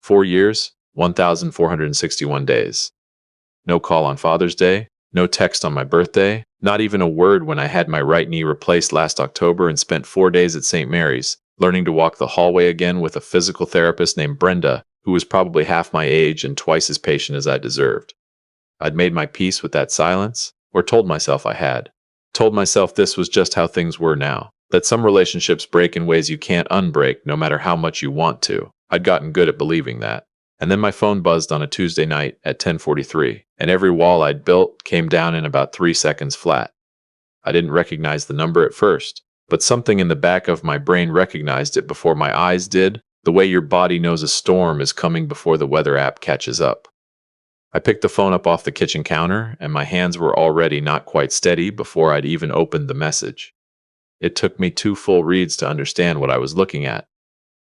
4 years, 1,461 days. No call on Father's Day, no text on my birthday, not even a word when I had my right knee replaced last October and spent 4 days at St. Mary's, learning to walk the hallway again with a physical therapist named Brenda, who was probably half my age and twice as patient as I deserved. I'd made my peace with that silence, or told myself I had. Told myself this was just how things were now, that some relationships break in ways you can't unbreak no matter how much you want to. I'd gotten good at believing that. And then my phone buzzed on a Tuesday night at 10:43, and every wall I'd built came down in about 3 seconds flat. I didn't recognize the number at first, but something in the back of my brain recognized it before my eyes did, the way your body knows a storm is coming before the weather app catches up. I picked the phone up off the kitchen counter, and my hands were already not quite steady before I'd even opened the message. It took me 2 full reads to understand what I was looking at.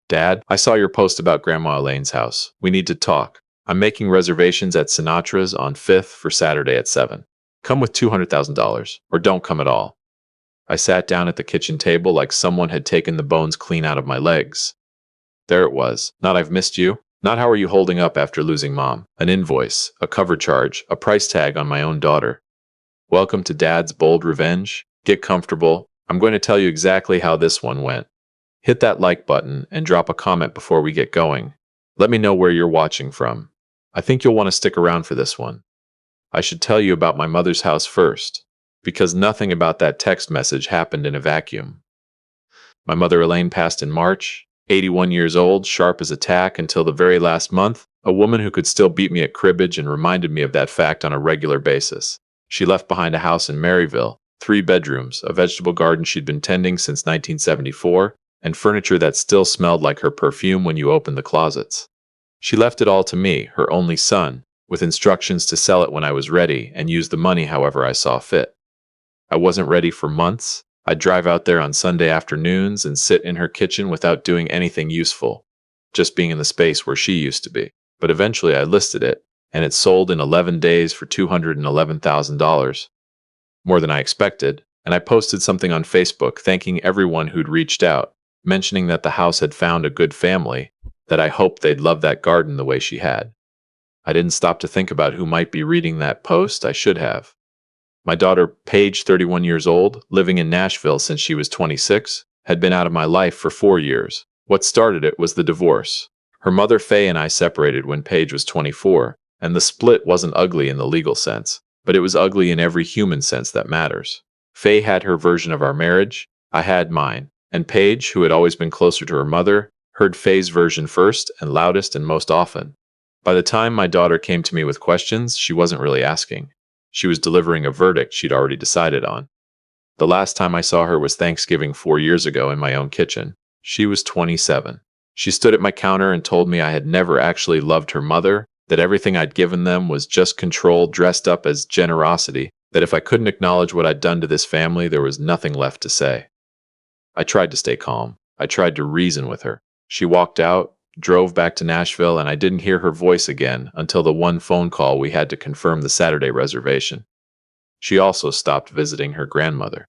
Dad, I saw your post about Grandma Elaine's house. We need to talk. I'm making reservations at Sinatra's on 5th for Saturday at 7. Come with $200,000, or don't come at all. I sat down at the kitchen table like someone had taken the bones clean out of my legs. There it was. Not I've missed you. Not how are you holding up after losing Mom. An invoice, a cover charge, a price tag on my own daughter. Welcome to Dad's bold revenge. Get comfortable. I'm going to tell you exactly how this one went. Hit that like button and drop a comment before we get going. Let me know where you're watching from. I think you'll want to stick around for this one. I should tell you about my mother's house first, because nothing about that text message happened in a vacuum. My mother Elaine passed in March, 81 years old, sharp as a tack until the very last month, a woman who could still beat me at cribbage and reminded me of that fact on a regular basis. She left behind a house in Maryville, 3 bedrooms, a vegetable garden she'd been tending since 1974, and furniture that still smelled like her perfume when you opened the closets. She left it all to me, her only son, with instructions to sell it when I was ready and use the money however I saw fit. I wasn't ready for months. I'd drive out there on Sunday afternoons and sit in her kitchen without doing anything useful, just being in the space where she used to be. But eventually I listed it, and it sold in 11 days for $211,000, more than I expected, and I posted something on Facebook thanking everyone who'd reached out, mentioning that the house had found a good family, that I hoped they'd love that garden the way she had. I didn't stop to think about who might be reading that post. I should have. My daughter, Paige, 31 years old, living in Nashville since she was 26, had been out of my life for 4 years. What started it was the divorce. Her mother, Faye, and I separated when Paige was 24, and the split wasn't ugly in the legal sense, but it was ugly in every human sense that matters. Faye had her version of our marriage, I had mine, and Paige, who had always been closer to her mother, heard Faye's version first and loudest and most often. By the time my daughter came to me with questions, she wasn't really asking. She was delivering a verdict she'd already decided on. The last time I saw her was Thanksgiving 4 years ago in my own kitchen. She was 27. She stood at my counter and told me I had never actually loved her mother, that everything I'd given them was just control dressed up as generosity, that if I couldn't acknowledge what I'd done to this family, there was nothing left to say. I tried to stay calm. I tried to reason with her. She walked out, drove back to Nashville, and I didn't hear her voice again until the one phone call we had to confirm the Saturday reservation. She also stopped visiting her grandmother.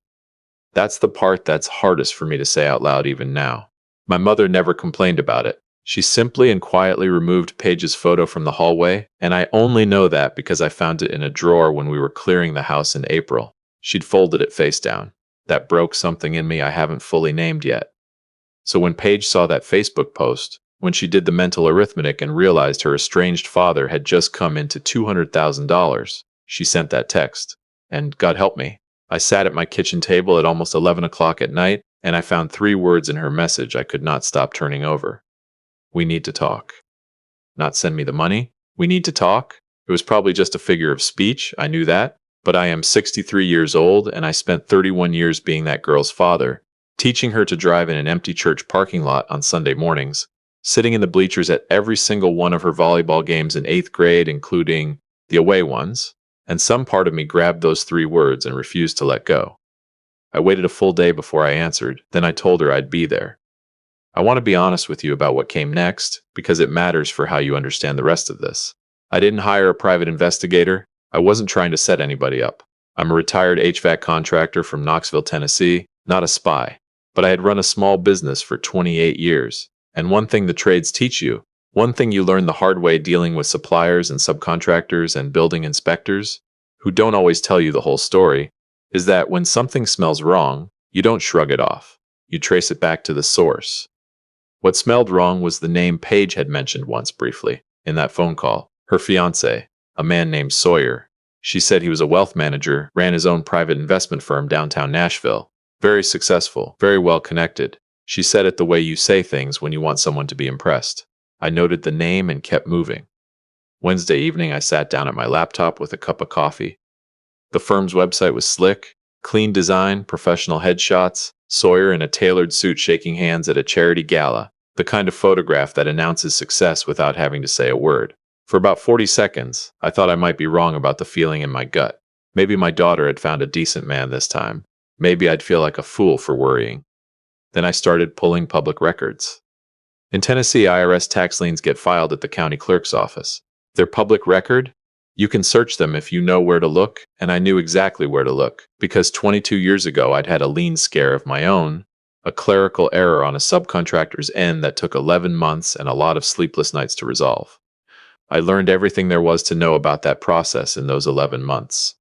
That's the part that's hardest for me to say out loud even now. My mother never complained about it. She simply and quietly removed Paige's photo from the hallway, and I only know that because I found it in a drawer when we were clearing the house in April. She'd folded it face down. That broke something in me I haven't fully named yet. So when Paige saw that Facebook post, when she did the mental arithmetic and realized her estranged father had just come into $200,000, she sent that text. And God help me, I sat at my kitchen table at almost 11 o'clock at night, and I found 3 words in her message I could not stop turning over. We need to talk. Not send me the money. We need to talk. It was probably just a figure of speech, I knew that, but I am 63 years old, and I spent 31 years being that girl's father, teaching her to drive in an empty church parking lot on Sunday mornings, sitting in the bleachers at every single one of her volleyball games in 8th grade, including the away ones, and some part of me grabbed those 3 words and refused to let go. I waited a full day before I answered, then I told her I'd be there. I want to be honest with you about what came next, because it matters for how you understand the rest of this. I didn't hire a private investigator. I wasn't trying to set anybody up. I'm a retired HVAC contractor from Knoxville, Tennessee, not a spy. But I had run a small business for 28 years. And one thing the trades teach you, One thing you learn the hard way dealing with suppliers and subcontractors and building inspectors, who don't always tell you the whole story, is that when something smells wrong, you don't shrug it off. You trace it back to the source. What smelled wrong was the name Paige had mentioned once briefly in that phone call. Her fiancé, a man named Sawyer. She said he was a wealth manager, ran his own private investment firm downtown Nashville. Very successful, very well connected. She said it the way you say things when you want someone to be impressed. I noted the name and kept moving. Wednesday evening, I sat down at my laptop with a cup of coffee. The firm's website was slick, clean design, professional headshots, Sawyer in a tailored suit shaking hands at a charity gala, the kind of photograph that announces success without having to say a word. For about 40 seconds, I thought I might be wrong about the feeling in my gut. Maybe my daughter had found a decent man this time. Maybe I'd feel like a fool for worrying. Then I started pulling public records. In Tennessee, IRS tax liens get filed at the county clerk's office. They're public record. You can search them if you know where to look, and I knew exactly where to look, because 22 years ago I'd had a lien scare of my own, a clerical error on a subcontractor's end that took 11 months and a lot of sleepless nights to resolve. I learned everything there was to know about that process in those 11 months.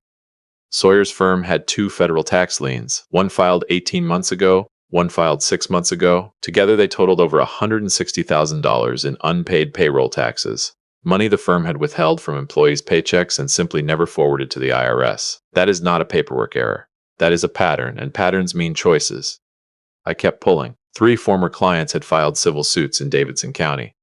Sawyer's firm had 2 federal tax liens, one filed 18 months ago, one filed 6 months ago. Together they totaled over $160,000 in unpaid payroll taxes, money the firm had withheld from employees' paychecks and simply never forwarded to the IRS. That is not a paperwork error. That is a pattern, and patterns mean choices. I kept pulling. 3 former clients had filed civil suits in Davidson County.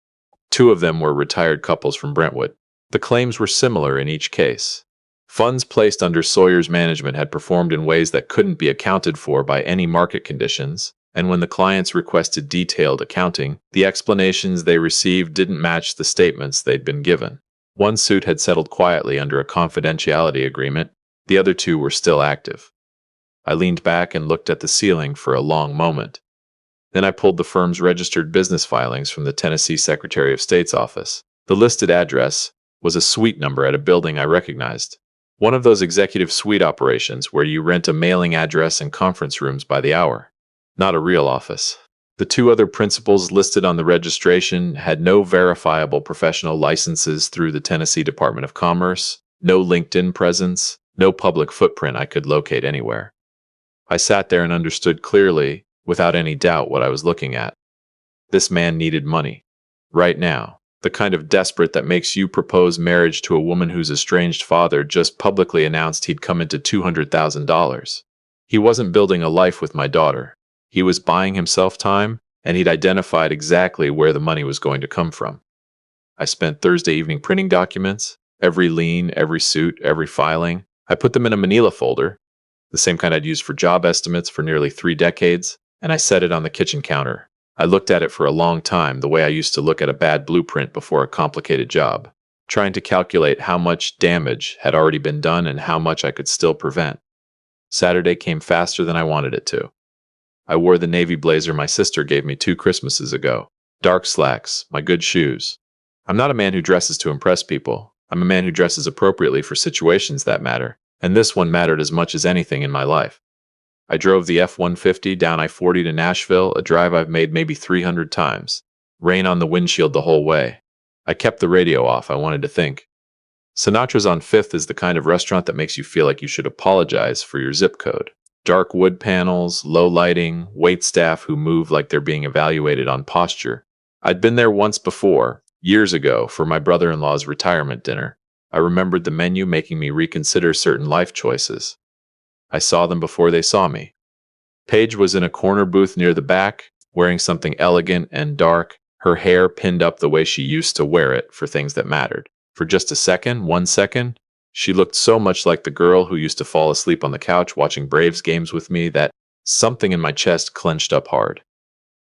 2 of them were retired couples from Brentwood. The claims were similar in each case. Funds placed under Sawyer's management had performed in ways that couldn't be accounted for by any market conditions, and when the clients requested detailed accounting, the explanations they received didn't match the statements they'd been given. One suit had settled quietly under a confidentiality agreement. The other 2 were still active. I leaned back and looked at the ceiling for a long moment. Then I pulled the firm's registered business filings from the Tennessee Secretary of State's office. The listed address was a suite number at a building I recognized. One of those executive suite operations where you rent a mailing address and conference rooms by the hour. Not a real office. The 2 other principals listed on the registration had no verifiable professional licenses through the Tennessee Department of Commerce, no LinkedIn presence, no public footprint I could locate anywhere. I sat there and understood clearly, without any doubt, what I was looking at. This man needed money. Right now. The kind of desperate that makes you propose marriage to a woman whose estranged father just publicly announced he'd come into $200,000. He wasn't building a life with my daughter. He was buying himself time, and he'd identified exactly where the money was going to come from. I spent Thursday evening printing documents, every lien, every suit, every filing. I put them in a manila folder, the same kind I'd used for job estimates for nearly 3 decades, and I set it on the kitchen counter. I looked at it for a long time, the way I used to look at a bad blueprint before a complicated job, trying to calculate how much damage had already been done and how much I could still prevent. Saturday came faster than I wanted it to. I wore the navy blazer my sister gave me 2 Christmases ago. Dark slacks, my good shoes. I'm not a man who dresses to impress people. I'm a man who dresses appropriately for situations that matter, and this one mattered as much as anything in my life. I drove the F-150 down I-40 to Nashville, a drive I've made maybe 300 times. Rain on the windshield the whole way. I kept the radio off, I wanted to think. Sinatra's on 5th is the kind of restaurant that makes you feel like you should apologize for your zip code. Dark wood panels, low lighting, waitstaff who move like they're being evaluated on posture. I'd been there once before, years ago, for my brother-in-law's retirement dinner. I remembered the menu making me reconsider certain life choices. I saw them before they saw me. Paige was in a corner booth near the back, wearing something elegant and dark, her hair pinned up the way she used to wear it for things that mattered. For just a second, 1 second, she looked so much like the girl who used to fall asleep on the couch watching Braves games with me that something in my chest clenched up hard.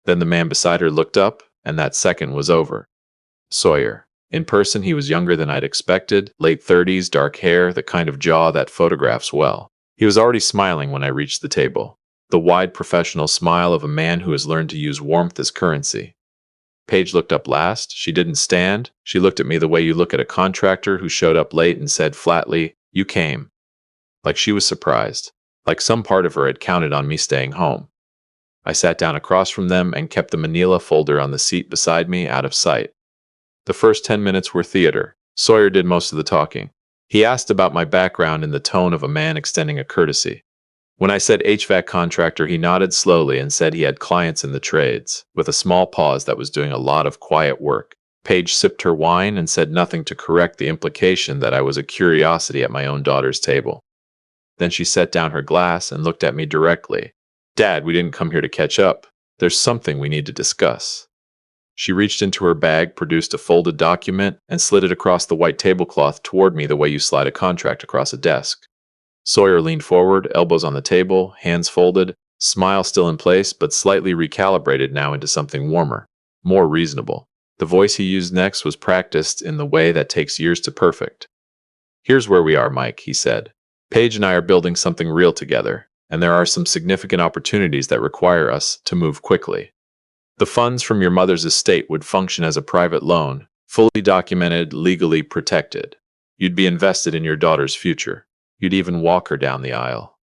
Then the man beside her looked up, and that second was over. Sawyer. In person, he was younger than I'd expected, late 30s, dark hair, the kind of jaw that photographs well. He was already smiling when I reached the table, the wide professional smile of a man who has learned to use warmth as currency. Paige looked up last. She didn't stand. She looked at me the way you look at a contractor who showed up late and said flatly, "You came." Like she was surprised, like some part of her had counted on me staying home. I sat down across from them and kept the manila folder on the seat beside me out of sight. The first 10 minutes were theater. Sawyer did most of the talking. He asked about my background in the tone of a man extending a courtesy. When I said HVAC contractor, he nodded slowly and said he had clients in the trades, with a small pause that was doing a lot of quiet work. Paige sipped her wine and said nothing to correct the implication that I was a curiosity at my own daughter's table. Then she set down her glass and looked at me directly. Dad, we didn't come here to catch up. There's something we need to discuss. She reached into her bag, produced a folded document, and slid it across the white tablecloth toward me the way you slide a contract across a desk. Sawyer leaned forward, elbows on the table, hands folded, smile still in place, but slightly recalibrated now into something warmer, more reasonable. The voice he used next was practiced in the way that takes years to perfect. Here's where we are, Mike, he said. Paige and I are building something real together, and there are some significant opportunities that require us to move quickly. The funds from your mother's estate would function as a private loan, fully documented, legally protected. You'd be invested in your daughter's future. You'd even walk her down the aisle.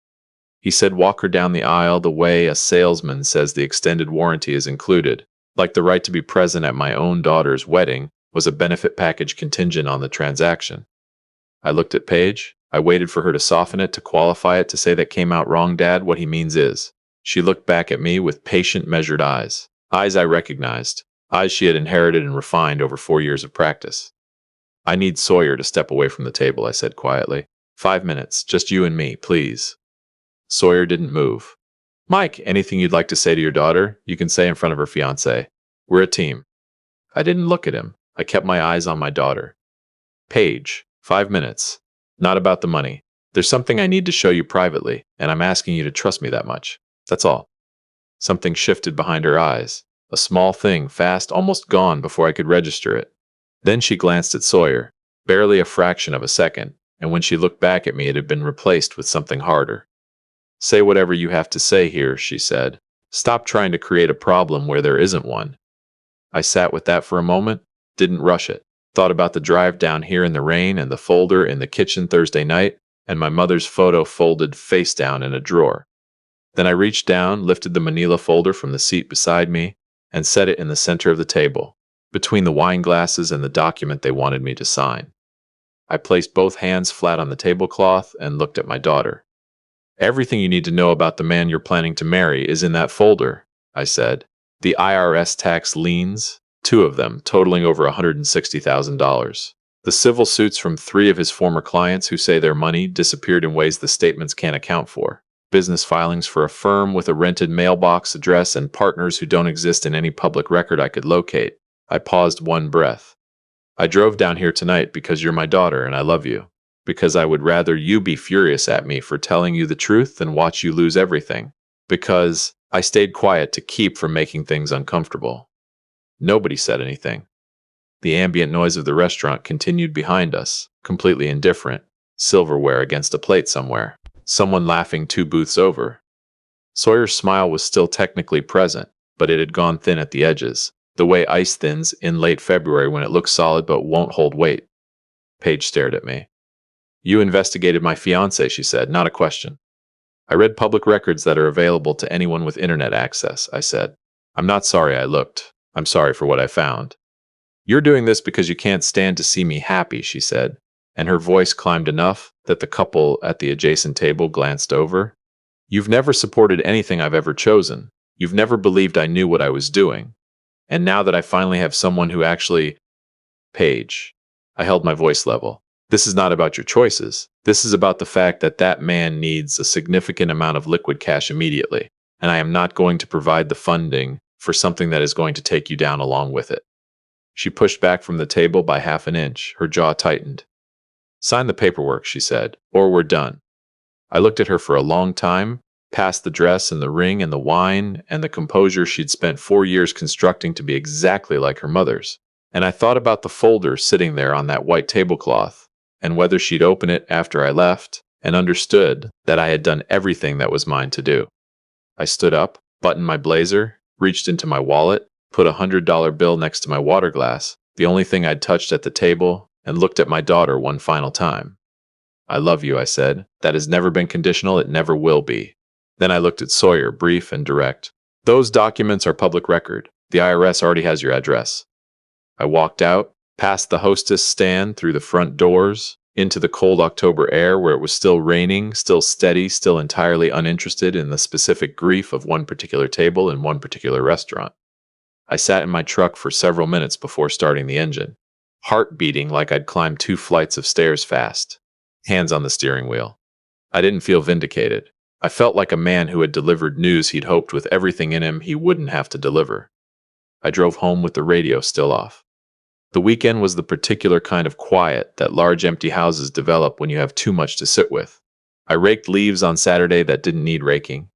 He said walk her down the aisle the way a salesman says the extended warranty is included, like the right to be present at my own daughter's wedding was a benefit package contingent on the transaction. I looked at Paige. I waited for her to soften it, to qualify it, to say that came out wrong, Dad. What he means is. She looked back at me with patient, measured eyes. Eyes I recognized. Eyes she had inherited and refined over 4 years of practice. I need Sawyer to step away from the table, I said quietly. 5 minutes, just you and me, please. Sawyer didn't move. Mike, anything you'd like to say to your daughter, you can say in front of her fiancé. We're a team. I didn't look at him. I kept my eyes on my daughter. Paige, 5 minutes. Not about the money. There's something I need to show you privately, and I'm asking you to trust me that much. That's all. Something shifted behind her eyes. A small thing, fast, almost gone before I could register it. Then she glanced at Sawyer, barely a fraction of a second, and when she looked back at me, it had been replaced with something harder. Say whatever you have to say here, she said. Stop trying to create a problem where there isn't one. I sat with that for a moment, didn't rush it. Thought about the drive down here in the rain and the folder in the kitchen Thursday night, and my mother's photo folded face down in a drawer. Then I reached down, lifted the manila folder from the seat beside me, and set it in the center of the table, between the wine glasses and the document they wanted me to sign. I placed both hands flat on the tablecloth and looked at my daughter. Everything you need to know about the man you're planning to marry is in that folder, I said. The IRS tax liens, 2 of them, totaling over $160,000. The civil suits from 3 of his former clients who say their money disappeared in ways the statements can't account for. Business filings for a firm with a rented mailbox address and partners who don't exist in any public record I could locate. I paused one breath. I drove down here tonight because you're my daughter and I love you. Because I would rather you be furious at me for telling you the truth than watch you lose everything. Because I stayed quiet to keep from making things uncomfortable. Nobody said anything. The ambient noise of the restaurant continued behind us, completely indifferent. Silverware against a plate somewhere. Someone laughing 2 booths over. Sawyer's smile was still technically present, but it had gone thin at the edges, the way ice thins in late February when it looks solid but won't hold weight. Paige stared at me. You investigated my fiancé, she said, not a question. I read public records that are available to anyone with internet access, I said. I'm not sorry I looked. I'm sorry for what I found. You're doing this because you can't stand to see me happy, she said, and her voice climbed enough that the couple at the adjacent table glanced over. You've never supported anything I've ever chosen. You've never believed I knew what I was doing. And now that I finally have someone who actually... Paige. I held my voice level. This is not about your choices. This is about the fact that that man needs a significant amount of liquid cash immediately, and I am not going to provide the funding for something that is going to take you down along with it. She pushed back from the table by half an inch, her jaw tightened. Sign the paperwork, she said, or we're done. I looked at her for a long time, past the dress and the ring and the wine and the composure she'd spent 4 years constructing to be exactly like her mother's. And I thought about the folder sitting there on that white tablecloth, and whether she'd open it after I left, and understood that I had done everything that was mine to do. I stood up, buttoned my blazer, reached into my wallet, put a $100 bill next to my water glass, the only thing I'd touched at the table, and looked at my daughter one final time. I love you, I said. That has never been conditional, it never will be. Then I looked at Sawyer, brief and direct. Those documents are public record. The IRS already has your address. I walked out, Past the hostess stand, through the front doors, into the cold October air where it was still raining, still steady, still entirely uninterested in the specific grief of one particular table in one particular restaurant. I sat in my truck for several minutes before starting the engine, heart beating like I'd climbed 2 flights of stairs fast, hands on the steering wheel. I didn't feel vindicated. I felt like a man who had delivered news he'd hoped with everything in him he wouldn't have to deliver. I drove home with the radio still off. The weekend was the particular kind of quiet that large empty houses develop when you have too much to sit with. I raked leaves on Saturday that didn't need raking.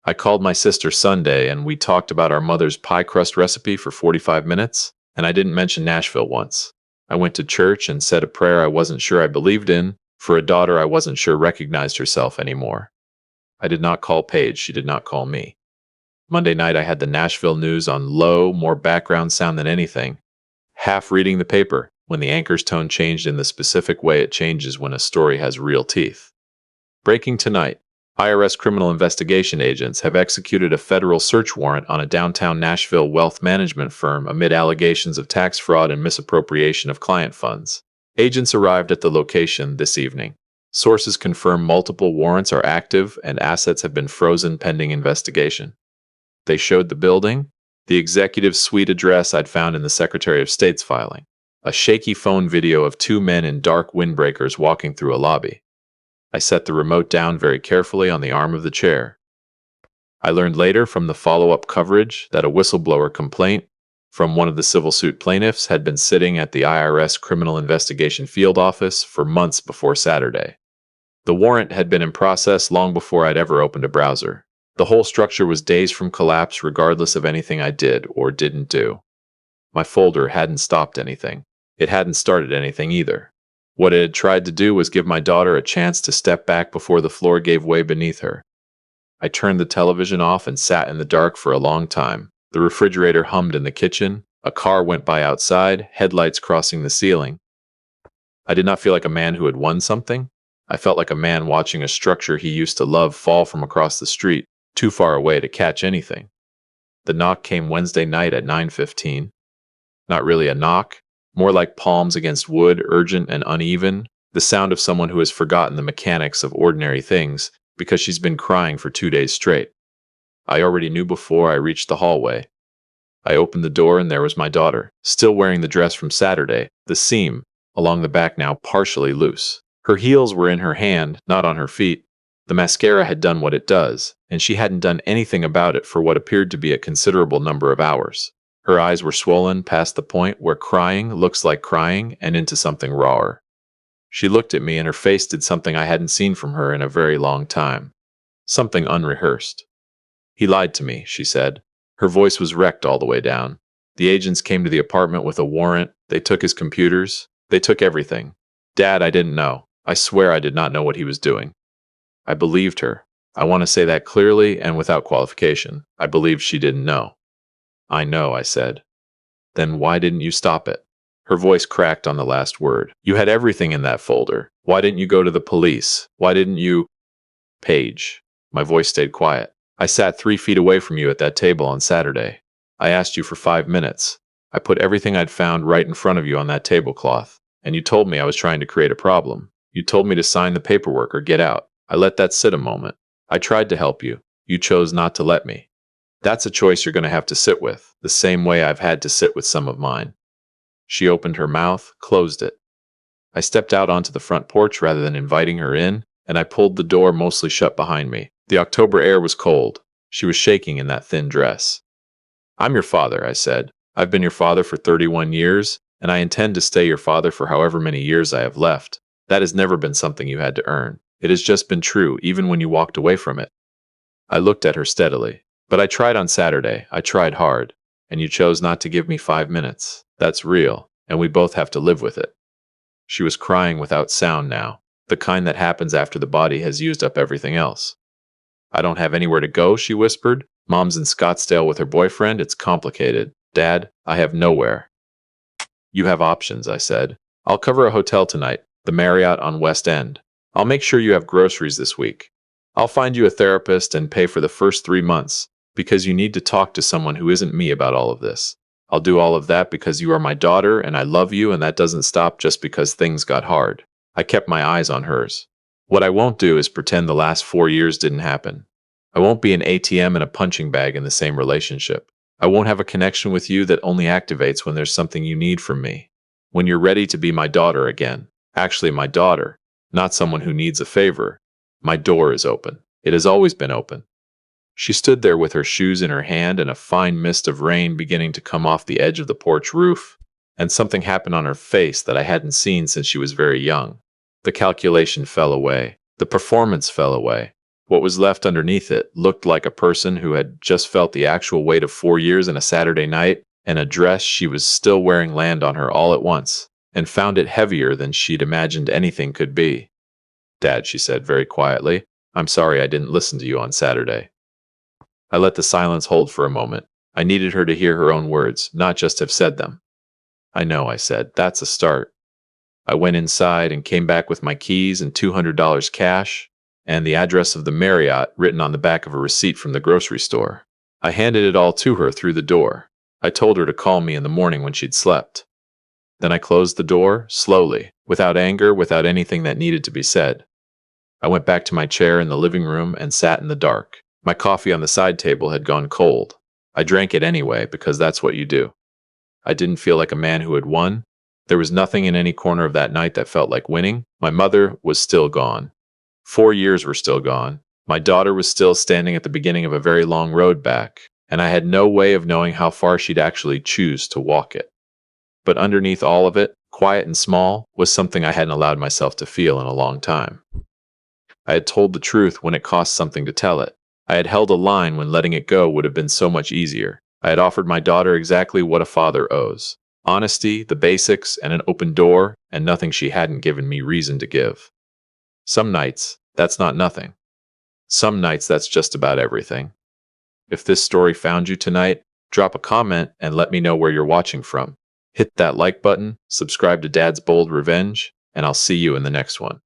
I called my sister Sunday and we talked about our mother's pie crust recipe for 45 minutes, and I didn't mention Nashville once. I went to church and said a prayer I wasn't sure I believed in, for a daughter I wasn't sure recognized herself anymore. I did not call Paige, she did not call me. Monday night I had the Nashville news on low, more background sound than anything. Half reading the paper, when the anchor's tone changed in the specific way it changes when a story has real teeth. Breaking tonight. IRS criminal investigation agents have executed a federal search warrant on a downtown Nashville wealth management firm amid allegations of tax fraud and misappropriation of client funds. Agents arrived at the location this evening. Sources confirm multiple warrants are active and assets have been frozen pending investigation. They showed the building, the executive suite address I'd found in the Secretary of State's filing, a shaky phone video of 2 men in dark windbreakers walking through a lobby. I set the remote down very carefully on the arm of the chair. I learned later from the follow-up coverage that a whistleblower complaint from one of the civil suit plaintiffs had been sitting at the IRS Criminal Investigation Field Office for months before Saturday. The warrant had been in process long before I'd ever opened a browser. The whole structure was days from collapse regardless of anything I did or didn't do. My folder hadn't stopped anything. It hadn't started anything either. What it had tried to do was give my daughter a chance to step back before the floor gave way beneath her. I turned the television off and sat in the dark for a long time. The refrigerator hummed in the kitchen. A car went by outside, headlights crossing the ceiling. I did not feel like a man who had won something. I felt like a man watching a structure he used to love fall from across the street, too far away to catch anything. The knock came Wednesday night at 9:15. Not really a knock, more like palms against wood, urgent and uneven, the sound of someone who has forgotten the mechanics of ordinary things because she's been crying for 2 days straight. I already knew before I reached the hallway. I opened the door and there was my daughter, still wearing the dress from Saturday, the seam, along the back now partially loose. Her heels were in her hand, not on her feet. The mascara had done what it does, and she hadn't done anything about it for what appeared to be a considerable number of hours. Her eyes were swollen past the point where crying looks like crying and into something rawer. She looked at me and her face did something I hadn't seen from her in a very long time. Something unrehearsed. "He lied to me," she said. Her voice was wrecked all the way down. "The agents came to the apartment with a warrant. They took his computers. They took everything. Dad, I didn't know. I swear I did not know what he was doing." I believed her. I want to say that clearly and without qualification. I believed she didn't know. "I know," I said. "Then why didn't you stop it?" Her voice cracked on the last word. "You had everything in that folder. Why didn't you go to the police? Why didn't you—" "Paige." My voice stayed quiet. "I sat 3 feet away from you at that table on Saturday. I asked you for 5 minutes. I put everything I'd found right in front of you on that tablecloth, and you told me I was trying to create a problem. You told me to sign the paperwork or get out. I let that sit a moment. I tried to help you. You chose not to let me. That's a choice you're going to have to sit with, the same way I've had to sit with some of mine." She opened her mouth, closed it. I stepped out onto the front porch rather than inviting her in, and I pulled the door mostly shut behind me. The October air was cold. She was shaking in that thin dress. "I'm your father," I said. "I've been your father for 31 years, and I intend to stay your father for however many years I have left. That has never been something you had to earn. It has just been true, even when you walked away from it." I looked at her steadily. "But I tried on Saturday. I tried hard. And you chose not to give me 5 minutes. That's real, and we both have to live with it." She was crying without sound now, the kind that happens after the body has used up everything else. "I don't have anywhere to go," she whispered. "Mom's in Scottsdale with her boyfriend. It's complicated. Dad, I have nowhere." "You have options," I said. "I'll cover a hotel tonight, the Marriott on West End. I'll make sure you have groceries this week. I'll find you a therapist and pay for the first 3 months, because you need to talk to someone who isn't me about all of this. I'll do all of that because you are my daughter and I love you, and that doesn't stop just because things got hard. I kept my eyes on hers. What I won't do is pretend the last 4 years didn't happen. I won't be an ATM and a punching bag in the same relationship. I won't have a connection with you that only activates when there's something you need from me. When you're ready to be my daughter again, actually my daughter, not someone who needs a favor, my door is open. It has always been open. She stood there with her shoes in her hand and a fine mist of rain beginning to come off the edge of the porch roof, and something happened on her face that I hadn't seen since she was very young. The calculation fell away. The performance fell away. What was left underneath it looked like a person who had just felt the actual weight of 4 years in a Saturday night, and a dress she was still wearing land on her all at once, and found it heavier than she'd imagined anything could be. "Dad," she said very quietly, "I'm sorry I didn't listen to you on Saturday." I let the silence hold for a moment. I needed her to hear her own words, not just have said them. "I know," I said. "That's a start." I went inside and came back with my keys and $200 cash, and the address of the Marriott written on the back of a receipt from the grocery store. I handed it all to her through the door. I told her to call me in the morning when she'd slept. Then I closed the door, slowly, without anger, without anything that needed to be said. I went back to my chair in the living room and sat in the dark. My coffee on the side table had gone cold. I drank it anyway, because that's what you do. I didn't feel like a man who had won. There was nothing in any corner of that night that felt like winning. My mother was still gone. 4 years were still gone. My daughter was still standing at the beginning of a very long road back, and I had no way of knowing how far she'd actually choose to walk it. But underneath all of it, quiet and small, was something I hadn't allowed myself to feel in a long time. I had told the truth when it cost something to tell it. I had held a line when letting it go would have been so much easier. I had offered my daughter exactly what a father owes: honesty, the basics, and an open door, and nothing she hadn't given me reason to give. Some nights, that's not nothing. Some nights, that's just about everything. If this story found you tonight, drop a comment and let me know where you're watching from. Hit that like button, subscribe to Dad's Bold Revenge, and I'll see you in the next one.